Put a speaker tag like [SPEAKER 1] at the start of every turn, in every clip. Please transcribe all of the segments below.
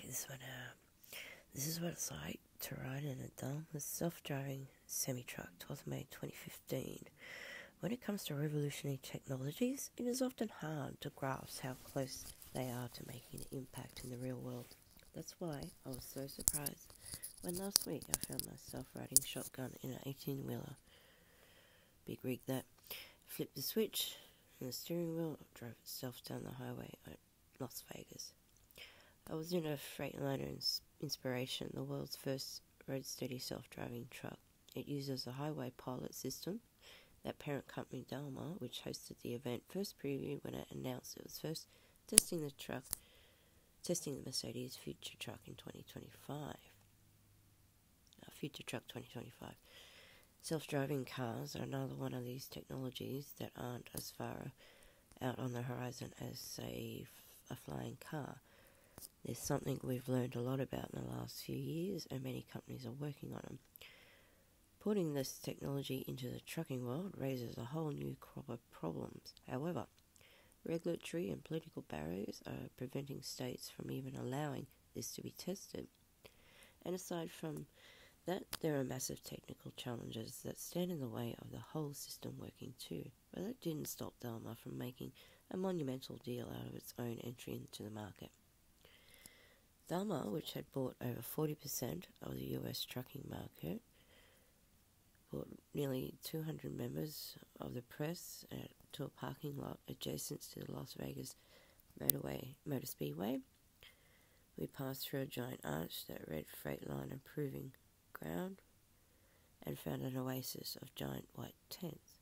[SPEAKER 1] check this one out. This is what it's like to ride in a Daimler self-driving semi-truck, 12th May 2015. When it comes to revolutionary technologies, it is often hard to grasp how close they are to making an impact in the real world. That's why I was so surprised when last week I found myself riding shotgun in an 18-wheeler. Big rig that flipped the switch and the steering wheel drove itself down the highway at Las Vegas. I was in a Freightliner Inspiration, the world's first road-steady self-driving truck. It uses a highway pilot system that parent company Daimler, which hosted the event, first previewed when it announced it was first testing the Mercedes future truck in 2025. Future truck 2025. Self-driving cars are another one of these technologies that aren't as far out on the horizon as, say, a flying car. There's something we've learned a lot about in the last few years, and many companies are working on them. Putting this technology into the trucking world raises a whole new crop of problems. However, regulatory and political barriers are preventing states from even allowing this to be tested. And aside from that, there are massive technical challenges that stand in the way of the whole system working too. But that didn't stop Daimler from making a monumental deal out of its own entry into the market. Daimler, which had bought over 40% of the US trucking market, brought nearly 200 members of the press to a parking lot adjacent to the Las Vegas Motor Speedway. We passed through a giant arch that read Freightliner Proving Ground and found an oasis of giant white tents.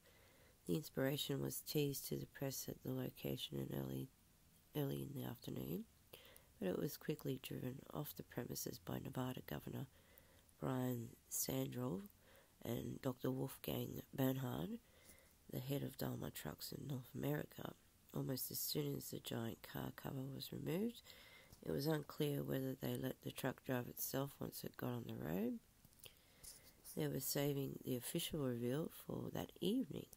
[SPEAKER 1] The Inspiration was teased to the press at the location early in the afternoon, but it was quickly driven off the premises by Nevada Governor Brian Sandrell and Dr. Wolfgang Bernhard, the head of Daimler Trucks in North America. Almost as soon as the giant car cover was removed, it was unclear whether they let the truck drive itself once it got on the road. They were saving the official reveal for that evening.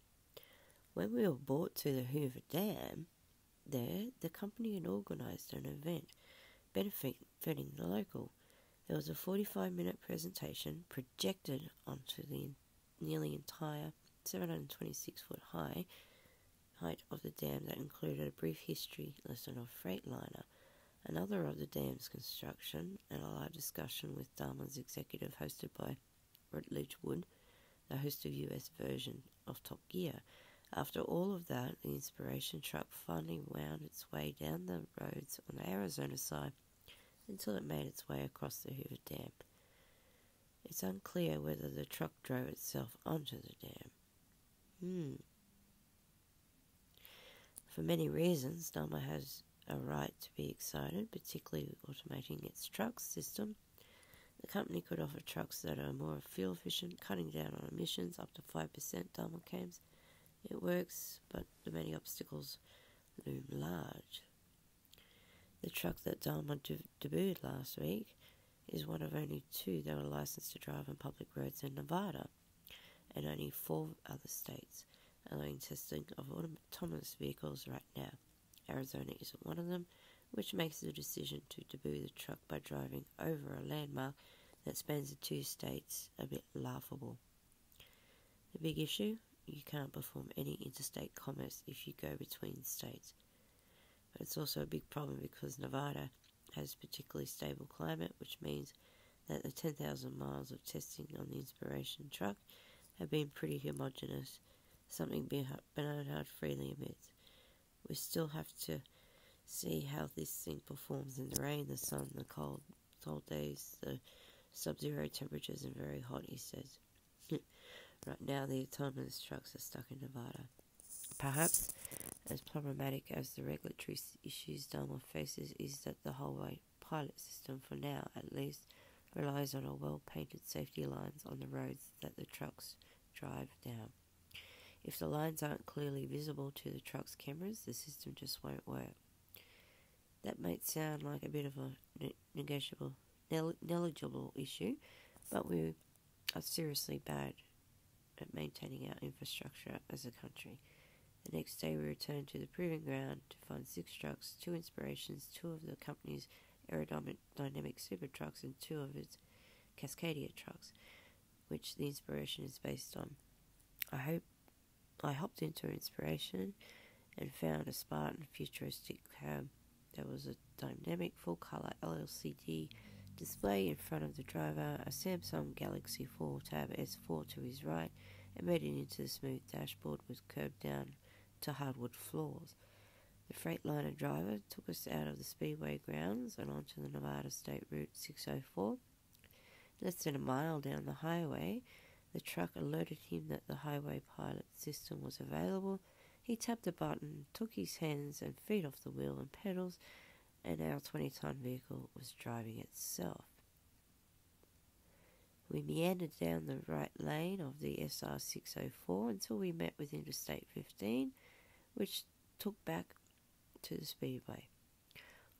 [SPEAKER 1] When we were brought to the Hoover Dam, the company had organised an event benefiting the local. There was a 45-minute presentation projected onto the nearly entire 726-foot height of the dam that included a brief history lesson of Freightliner, another of the dam's construction, and a live discussion with Daimler's executive hosted by Rutledge Wood, the host of US version of Top Gear. After all of that, the Inspiration truck finally wound its way down the roads on the Arizona side until it made its way across the Hoover Dam. It's unclear whether the truck drove itself onto the dam. For many reasons, Daimler has a right to be excited, particularly automating its truck system. The company could offer trucks that are more fuel efficient, cutting down on emissions up to 5%, Daimler claims. It works, but the many obstacles loom large. The truck that Daimler debuted last week is one of only 2 that are licensed to drive on public roads in Nevada, and only 4 other states allowing testing of autonomous vehicles right now. Arizona isn't one of them, which makes the decision to debut the truck by driving over a landmark that spans the 2 states a bit laughable. The big issue? You can't perform any interstate commerce if you go between states. But it's also a big problem because Nevada has a particularly stable climate, which means that the 10,000 miles of testing on the Inspiration truck have been pretty homogeneous, something Bernhard freely admits. We still have to see how this thing performs in the rain, the sun, the cold days, the sub-zero temperatures, and very hot, he says. Right now, the autonomous trucks are stuck in Nevada. Perhaps as problematic as the regulatory issues Daimler faces is that the highway pilot system, for now at least, relies on a well-painted safety lines on the roads that the trucks drive down. If the lines aren't clearly visible to the truck's cameras, the system just won't work. That might sound like a bit of a negligible issue, but we are seriously bad at maintaining our infrastructure as a country. The next day we returned to the proving ground to find 6 trucks, 2 Inspirations, 2 of the company's aerodynamic super trucks and 2 of its Cascadia trucks, which the inspiration is based on. I hopped into inspiration and found a Spartan futuristic cab. There was a dynamic full-colour LCD display in front of the driver, a Samsung Galaxy 4 Tab S4 to his right, embedded into the smooth dashboard with curbed down to hardwood floors. The Freightliner driver took us out of the Speedway grounds and onto the Nevada State Route 604. Less than a mile down the highway, the truck alerted him that the highway pilot system was available. He tapped a button, took his hands and feet off the wheel and pedals, and our 20-ton vehicle was driving itself. We meandered down the right lane of the SR 604 until we met with Interstate 15, which took back to the Speedway.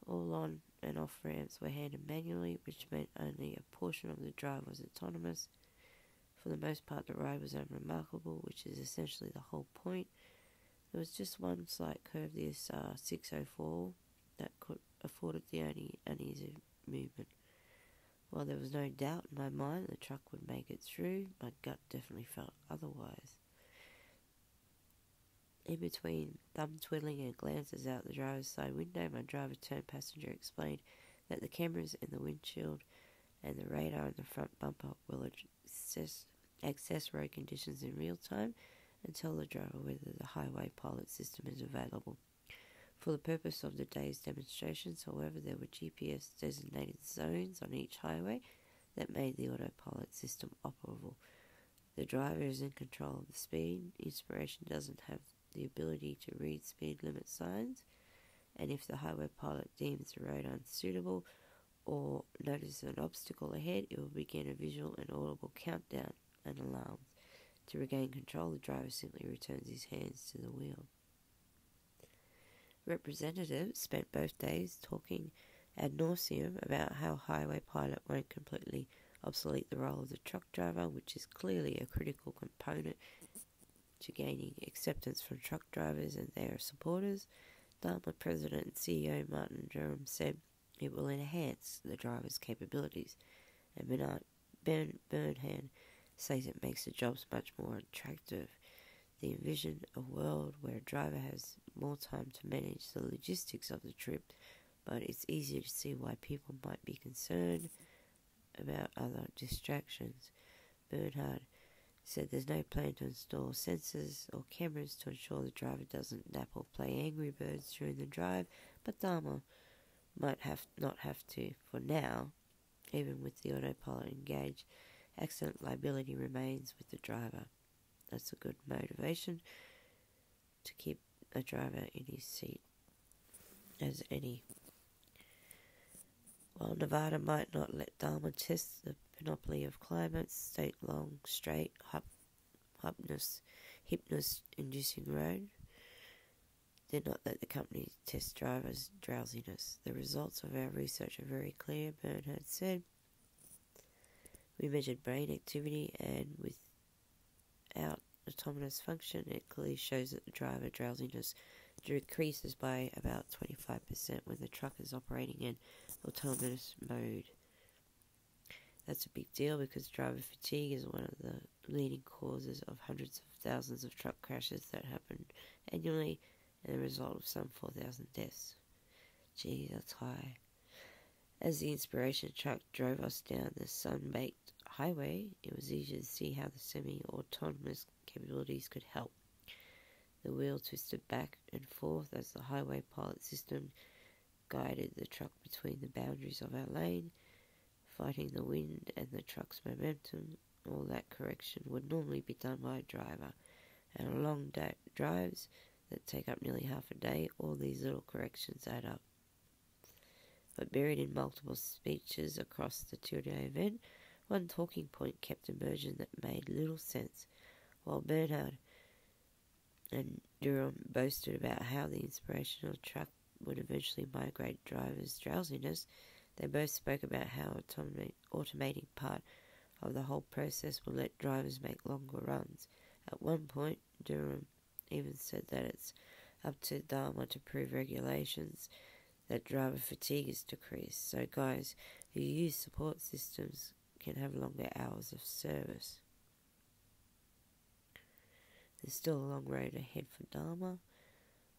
[SPEAKER 1] All on and off ramps were handled manually, which meant only a portion of the drive was autonomous. For the most part, the ride was unremarkable, which is essentially the whole point. There was just one slight curve, the SR 604, that could afforded the only uneasy movement. While there was no doubt in my mind the truck would make it through, my gut definitely felt otherwise. In between thumb twiddling and glances out the driver's side window, my driver-turned passenger explained that the cameras in the windshield and the radar in the front bumper will access road conditions in real time and tell the driver whether the highway pilot system is available. For the purpose of the day's demonstrations, however, there were GPS-designated zones on each highway that made the autopilot system operable. The driver is in control of the speed. Inspiration doesn't have the ability to read speed limit signs, and if the highway pilot deems the road unsuitable or notices an obstacle ahead, it will begin a visual and audible countdown and alarms. To regain control, the driver simply returns his hands to the wheel. Representatives spent both days talking ad nauseum about how highway pilot won't completely obsolete the role of the truck driver, which is clearly a critical component to gaining acceptance from truck drivers and their supporters. Daimler President and CEO Martin Durham said it will enhance the driver's capabilities, and Bernhard says it makes the jobs much more attractive. They envision a world where a driver has more time to manage the logistics of the trip, but it's easier to see why people might be concerned about other distractions. Bernhard said there's no plan to install sensors or cameras to ensure the driver doesn't nap or play Angry Birds during the drive, but Daimler might not have to for now. Even with the autopilot engaged, accident liability remains with the driver. That's a good motivation to keep a driver in his seat as any. While Nevada might not let Daimler test the panoply of climates, state long, straight, hypnosis-inducing road, did not let the company test drivers' drowsiness. The results of our research are very clear, Bernhard said. We measured brain activity, and without autonomous function, it clearly shows that the driver drowsiness decreases by about 25% when the truck is operating in autonomous mode. That's a big deal because driver fatigue is one of the leading causes of hundreds of thousands of truck crashes that happen annually, and the result of some 4,000 deaths. Gee, that's high. As the Inspiration truck drove us down the sun-baked highway, it was easy to see how the semi-autonomous capabilities could help. The wheel twisted back and forth as the highway pilot system guided the truck between the boundaries of our lane, fighting the wind and the truck's momentum. All that correction would normally be done by a driver, and on long drives that take up nearly half a day, all these little corrections add up. But buried in multiple speeches across the two-day event, one talking point kept emerging that made little sense. While Bernhard and Durham boasted about how the inspirational truck would eventually migrate drivers' drowsiness, they both spoke about how automating part of the whole process will let drivers make longer runs. At one point, Durham even said that it's up to Daimler to prove regulations that driver fatigue is decreased. So guys who use support systems can have longer hours of service. There's still a long road ahead for Daimler.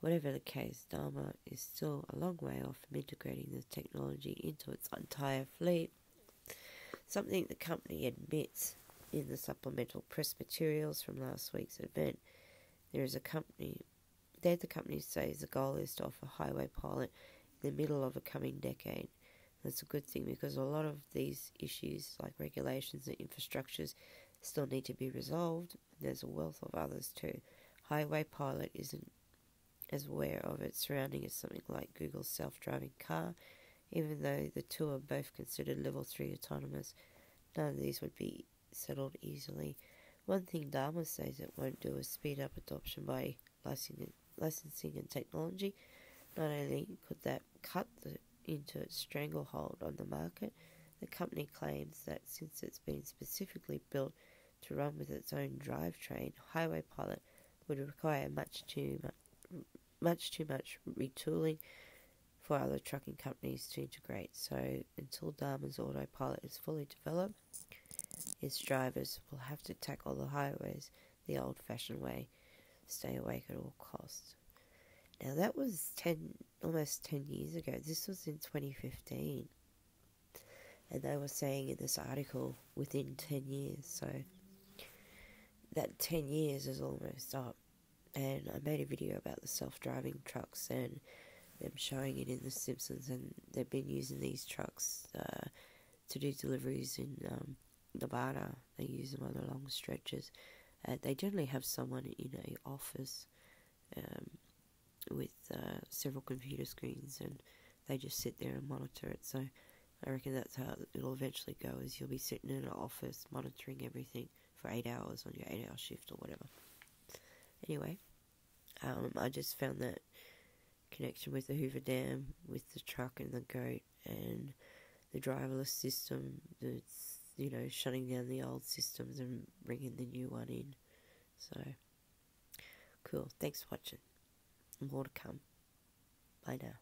[SPEAKER 1] Whatever the case, Daimler is still a long way off from integrating the technology into its entire fleet, something the company admits in the supplemental press materials from last week's event. The company says the goal is to offer highway pilot in the middle of a coming decade. That's a good thing because a lot of these issues like regulations and infrastructures still need to be resolved. There's a wealth of others too. Highway pilot isn't as aware of its surrounding as something like Google's self-driving car. Even though the two are both considered level 3 autonomous, none of these would be settled easily. One thing Daimler says it won't do is speed up adoption by licensing and technology. Not only could that cut into its stranglehold on the market, the company claims that since it's been specifically built to run with its own drivetrain, highway pilot would require much too much retooling for other trucking companies to integrate. So until Daimler's autopilot is fully developed, its drivers will have to tackle the highways the old-fashioned way, stay awake at all costs. Now that was almost 10 years ago. This was in 2015. And they were saying in this article within 10 years. So that 10 years is almost up. And I made a video about the self-driving trucks and them showing it in The Simpsons. And they've been using these trucks to do deliveries in Nevada. They use them on the long stretches. They generally have someone in an office with several computer screens, and they just sit there and monitor it. So I reckon that's how it'll eventually go, is you'll be sitting in an office monitoring everything for 8 hours on your 8-hour shift or whatever. Anyway, I just found that connection with the Hoover Dam, with the truck and the goat, and the driverless system that's, shutting down the old systems and bringing the new one in. So, cool. Thanks for watching. More to come. Bye now.